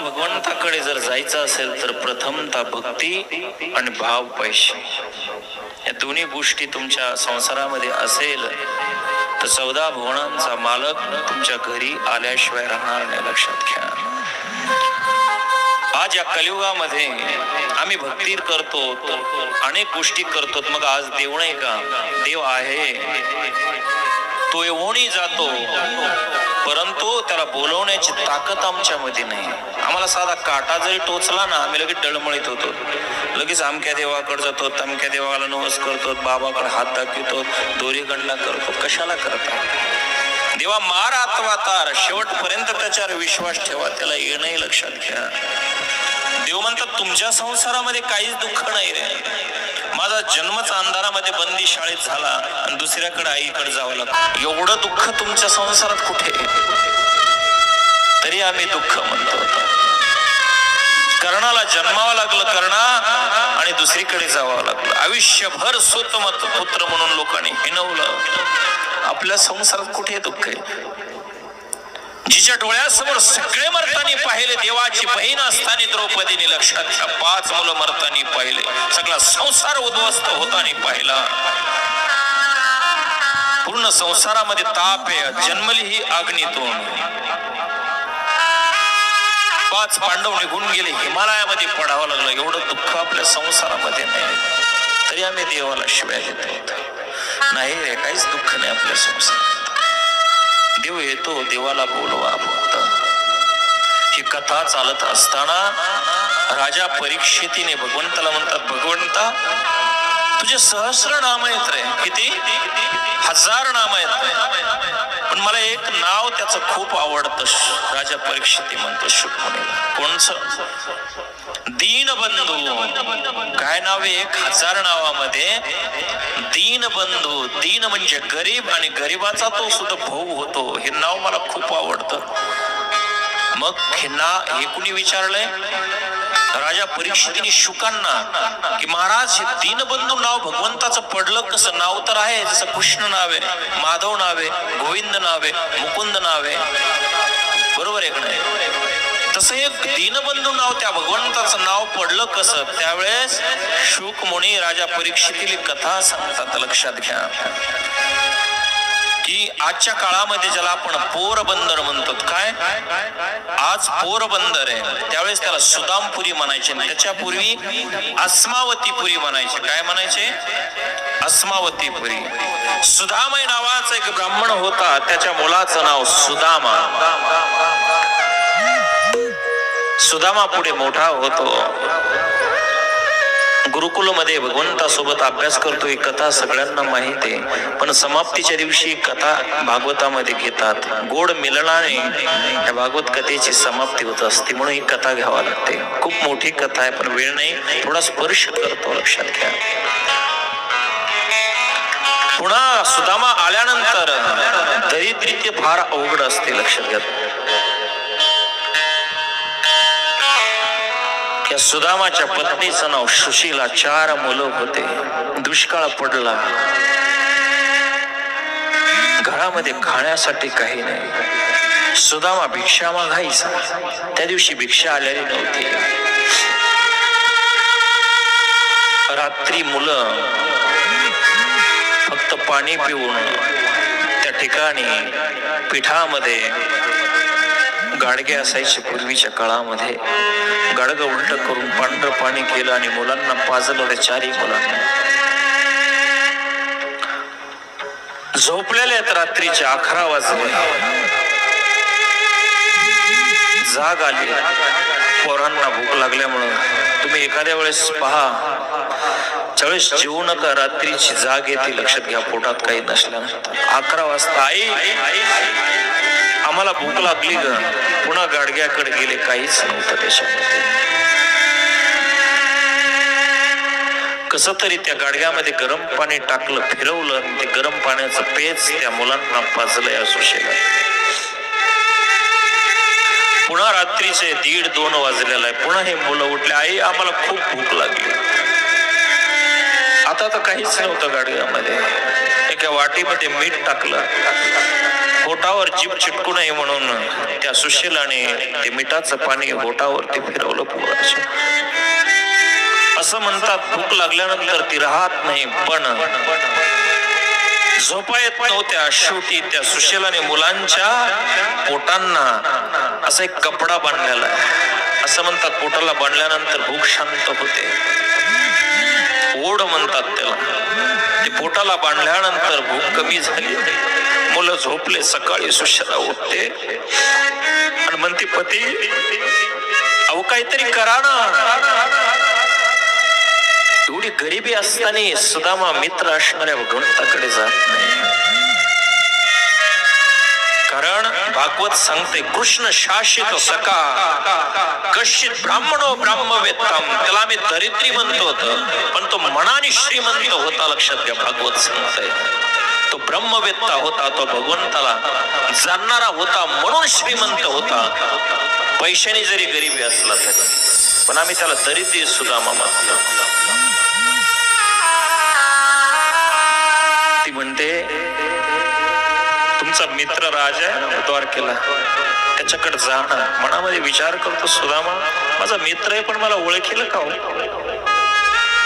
भगवंताकडे जर जायचं असेल तर प्रथमतः भक्ती आणि भाव पाहिजे. या दोन्ही गोष्टी तुमच्या संसारामध्ये असेल तर 14 भुवनांचा मालक तुमच्या घरी आल्याशिवाय राहणार नाही. लक्षात घ्या. आज या कलियुगामध्ये आम्ही भक्ती करतो, अनेक गोष्टी करतो, मग आज देव नाही का? देव आहे, तो येऊनही जातो, परंतु त्याला बोलवण्याची ताकद आमच्यामध्ये नाही. आम्हाला साधा काटा जरी टोचला ना, आम्ही लगेच डळमळीत होतो, लगेच अमक्या देवाकडे जातो, तमक्या देवाला नवस करतो, बाबाकडे हात दाखवतो, दोरी गणला करतो. कशाला करतात? देवा मार अथवा तार, शेवटपर्यंत त्याच्यावर विश्वास ठेवा, त्याला येणंही लक्षात घ्या. देव म्हणतात तुमच्या संसारामध्ये काहीच दुःख नाही रे. माझा जन्मच अंधारामध्ये बंदी शाळेत झाला आणि दुसऱ्याकडे आईकडे जावं लागतं. एवढं दुःख तुमच्या संसारात कुठे? तरी आम्ही दुःख म्हणतो. कर्णाला जन्मावं लागलं कर्णा आणि दुसरीकडे जावं लागलं. आयुष्यभर स्वतमत पुत्र म्हणून लोकांनी हिणवलं. आपल्या संसारात कुठे दुःख आहे? जिच्या डोळ्यासमोर सगळे मरतानी पाहिले, देवाची बहीण असताना द्रौपदीने लक्षात घ्या 5 मुलं मरतानी पाहिले, सगळा संसार उद्ध्वस्त होताना पाहिला. पूर्ण संसारामध्ये ताप आहे, जन्मली ही अग्नीतून. 5 पांडव निघून गेले, हिमालयामध्ये पडावं लागलं. एवढं दुःख आपल्या संसारामध्ये नाही, तरी आम्ही देवाला शिव्या देतो. नाही रे, काहीच दुःख नाही आपल्या संसारात. देव येतो, देवाला बोलवा फक्त. ही कथा चालत असताना राजा परीक्षितीने भगवंताला म्हणतात, भगवंता तुझे सहस्र नाम आहेत रे. किती? 1000 नाम आहेत रे, पण मला एक नाव त्याचं खूप आवडतं. राजा परीक्षिती म्हणतो शुकमुनीला. कोणचं? दीनबंधू. काय नाव आहे? 1000 नावामध्ये दीनबंधू. दीन म्हणजे गरीब आणि गरीबाचा तो सुद्धा भाऊ होतो. हे नाव मला खूप आवडतं. मग हे कुणी विचारलंय? राजा परीक्षितीने शुकांना की महाराज हे दीनबंधू नाव भगवंताचं पडलं कसं? नाव तर आहे, जसं कृष्ण नाव आहे, माधव नाव आहे, गोविंद नाव आहे, मुकुंद नाव आहे, बरोबर आहे का नाही? तसं एक दीनबंधू नाव त्या भगवंताचं नाव पडलं कसं? त्यावेळेस शुक मुनी राजा परीक्षितीला कथा सांगतात. लक्षात घ्या की आजच्या काळामध्ये ज्याला आपण पोरबंदर म्हणतो, काय आज पोरबंदर आहे, त्यावेळेस त्याला सुदामपुरी म्हणायचे, त्याच्यापूर्वी अस्मावतीपुरी म्हणायचे. काय म्हणायचे? अस्मावतीपुरी. सुदामा नावाचा एक ब्राह्मण होता, त्याच्या मुलाचं नाव सुदामा. सुदामा पुढे मोठा होतो, गुरुकुलमध्ये भगवंतासोबत अभ्यास करतो. ही कथा सगळ्यांना माहिती आहे, पण समाप्तीच्या दिवशी कथा भागवतामध्ये घेतात. गोड मिलनाने या भागवत कथेची समाप्ती होत असते, म्हणून ही कथा घ्यावी लागते. खूप मोठी कथा आहे, पण वेळ नाही, थोडा स्पर्श करतो. लक्षात घ्या. पुन्हा सुदामा आल्यानंतर दरिद्री फार अवघड असते. लक्षात घ्या. या सुदामाच्या पत्नीचं नाव सुशीला. 4 मुलं होते. दुष्काळ पडला, घरामध्ये खाण्यासाठी काही नाही. सुदामा भिक्षा मागायचा. त्या दिवशी भिक्षा आलेली नव्हती. रात्री मुलं फक्त पाणी पिऊन त्या ठिकाणी पिठामध्ये गाडगे असायचे. पूर्वीच्या काळामध्ये गाडगं उलट करून पांढरं पाणी केलं आणि मुलांना पाजलं. त्या 4ही मुलांना झोपलेले आहेत. रात्रीचे 11 वाजले. जाग आली. पोरांना भूक लागल्यामुळं तुम्ही एखाद्या वेळेस पहा, ज्यावेळेस जेवू नका, रात्रीची जाग येते. लक्षात घ्या. पोटात काही नसल्यानंतर 11 वाजता आई आम्हाला भूक लागली ग. पुन्हा गाडग्याकडे गेले. काहीच नव्हतं त्याच्यामध्ये. कसं तरी त्या गाडग्यामध्ये गरम पाणी टाकलं, फिरवलं, आणि ते गरम पाण्याचं पेच त्या मुलांना पाजलंय. असू शकत. पुन्हा रात्रीचे 1:30-2 वाजलेला आहे. पुन्हा हे मुलं उठले. आई आम्हाला खूप भूक लागली. आता तर काहीच नव्हतं गाडग्यामध्ये. एका वाटीमध्ये मीठ टाकलं, होठावर जीभ चिटकू नये म्हणून त्या सुशीलाने ते मिठाचं पाणी होठावरती फिरवलं पोराच्या. असं म्हणतात भूक लागल्यानंतर ती राहत नाही, पण झोपा येत नव्हत्या. शेवटी त्या सुशीलाने मुलांच्या पोटांना असा एक कपडा बांधलेला आहे. असं म्हणतात पोटाला बांधल्यानंतर भूक शांत होते. ओढ म्हणतात त्याला. ते पोटाला बांधल्यानंतर भूक कमी झाली. मुलं झोपले. सकाळी सुशीला उठते आणि म्हणते, पती अहो काहीतरी करा ना. एवढी गरिबी असताना सुदामा मित्र असणाऱ्या भगवंताकडे जात नाही. कारण भागवत सांगते, कृष्ण शासित सका कश्चित ब्राह्मणो ब्राह्मवेत्तम. त्याला आम्ही दरिद्री म्हणतो होतं, पण तो मनाने श्रीमंत होता. लक्षात घ्या, भागवत सांगतंय तो ब्रह्मवेत्ता होता, तो भगवंताला जाणणारा होता म्हणून श्रीमंत होता. पैशाने जरी गरिबी असला तरी, पण आम्ही त्याला दरिद्री सुदामा म्हणतो. ती म्हणते, तुमचा मित्र राजा आहे द्वारकेला, त्याच्याकडे जाणार. मनामध्ये विचार करतो सुदामा, माझा मित्र आहे पण मला ओळखील का हो?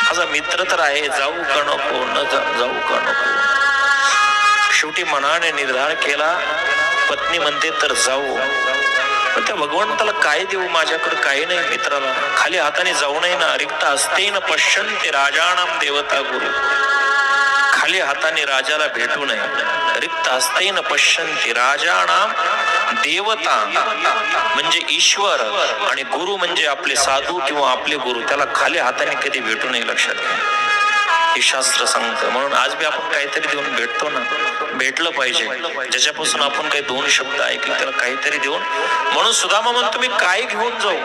माझा मित्र तर आहे, जाऊ का नको, न जाऊ का नको. शेवटी मनाने निर्धार केला. पत्नी म्हणते तर जाऊ, पण त्या भगवंताला काय देऊ, माझ्याकडे काही नाही मित्राला. खाली हाताने जाऊ नये ना. रिक्त हस्तेन पश्यन्ते राजानाम देवता गुरु. खाली हाताने राजाला भेटू नये. रिक्त हस्तेन पश्यन्ते राजानाम देवता म्हणजे ईश्वर, आणि गुरु म्हणजे आपले साधू किंवा आपले गुरु. त्याला खाली हाताने कधी भेटू नये. लक्षात घ्या, हे शास्त्र सांगतं. म्हणून आज बी आपण काहीतरी देऊन भेटतो ना, भेटलं पाहिजे. ज्याच्यापासून आपण काही दोन शब्द ऐकले त्याला काहीतरी देऊन. म्हणून सुदामा म्हणतो, मी काय घेऊन जाऊ.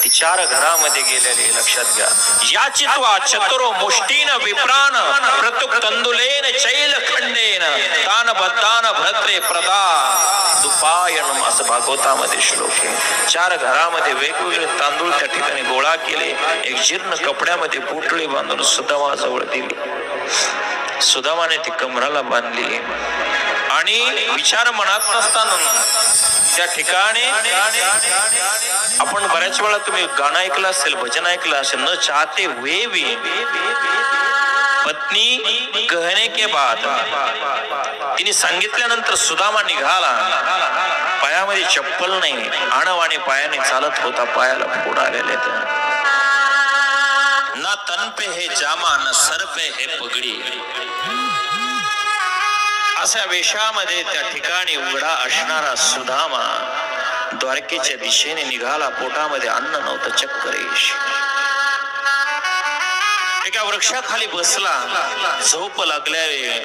ती 4 घरामध्ये गेलेली. लक्षात घ्या, याचित्वा चतुरो मुष्टीन विप्रान प्रत्युक तंदुलेन चैल खंडेन तान बद्धान भद्रे प्रदा दुपायनम. असं भागवतामध्ये श्लोक आहे. 4 घरामध्ये वेगवेगळे तांदूळ त्या ठिकाणी गोळा केले. एक जीर्ण कपड्यामध्ये पोटली बांधून सुदामा जवळ दिली. सुदामाने ती कमराला बांधली आणि विचार मनात नसताना त्या ठिकाणी आपण बऱ्याच वेळा तुम्ही गाणं ऐकलं असेल, भजन ऐकलं असेल, न चाहते हुए भी पत्नी कहने के बाद. तिने सांगितल्यानंतर सुदामा निघाला. पायामध्ये चप्पल नाही, आणवाणी पायाने चालत होता. पायाला फोड आलेले. ना तन पे हे जामा, ना सर पे हे पगडी. अशा वेशामध्ये त्या ठिकाणी उघडा असणारा सुदामा द्वारकेच्या दिशेने निघाला. पोटामध्ये अन्न नव्हतं, चक्क रेष. एका वृक्षाखाली बसला. झोप लागल्याने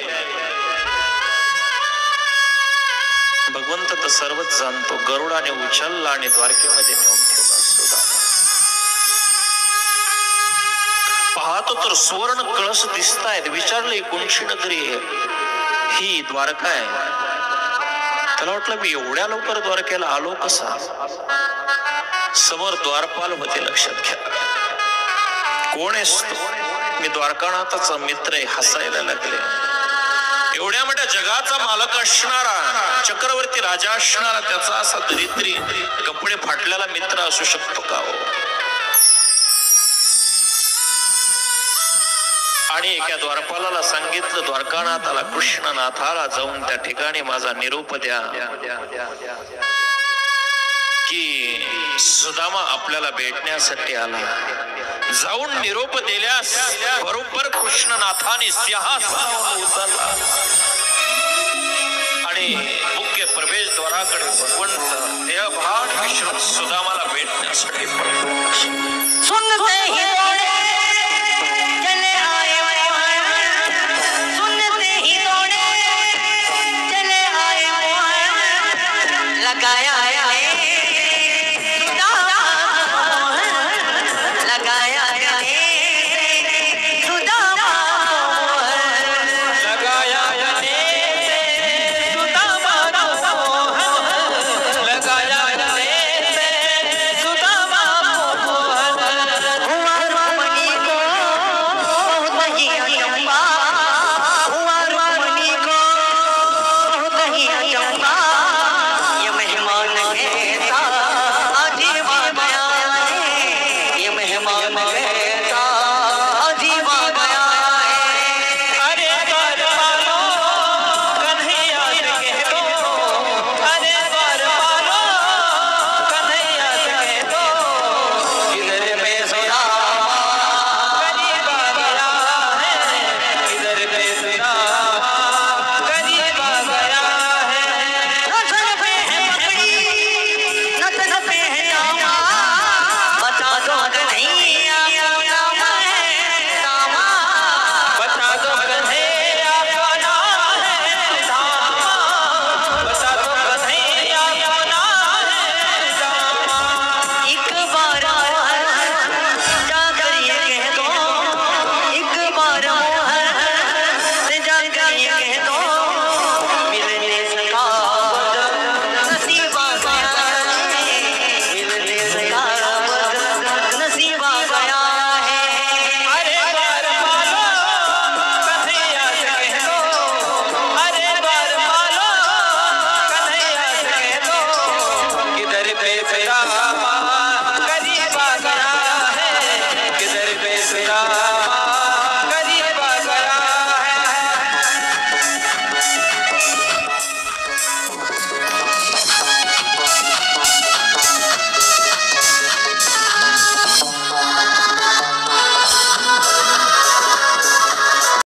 भगवंत तर सर्वच जाणतो. गरुडाने उचलला आणि द्वारकेमध्ये नेऊन ठेवला. सुदामा पाहतो तर सुवर्ण कळस दिसतायत. विचारलं, ही कोणची नगरी आहे? ही द्वारका आहे. त्याला वाटलं, मी एवढ्या लवकर द्वारकेला आलो कसा? समोर द्वारपाल होते. लक्षात घ्या, कोण आहेस तू? मी द्वारकानाथाचा मित्र आहे. हसायला लागले. एवढ्या मोठ्या जगाचा मालक असणारा, चक्रवर्ती राजा असणारा, त्याचा असा दरिद्री कपडे फाटलेला मित्र असू शकतो का हो? आणि एका द्वारपालाला सांगितलं, द्वारकानाथाला, कृष्णनाथाला जाऊन त्या ठिकाणी माझा निरोप द्या की सुदामा आपल्याला भेटण्यासाठी आला. जाऊन निरोप दिल्यास बरोबर कृष्णनाथाने सिंहासनावरून उतरला आणि मुख्य प्रवेशद्वाराकडे भगवंत देहभान विश्रांत सुदामाला भेटण्यासाठी